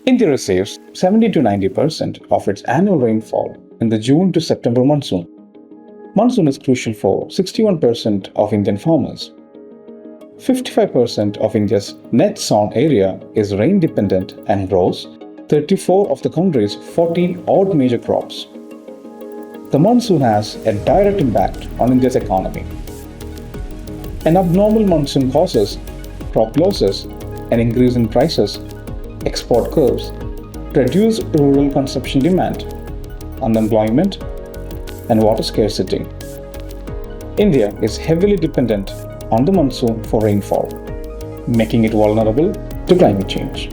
India receives 70 to 90% of its annual rainfall in the June to September monsoon. Monsoon is crucial for 61% of Indian farmers. 55% of India's net sown area is rain dependent and grows 34 of the country's 14 odd major crops. The monsoon has a direct impact on India's economy. An abnormal monsoon causes crop losses, an increase in prices, export curves, reduced rural consumption demand, unemployment, and water scarcity. India is heavily dependent on the monsoon for rainfall, making it vulnerable to climate change.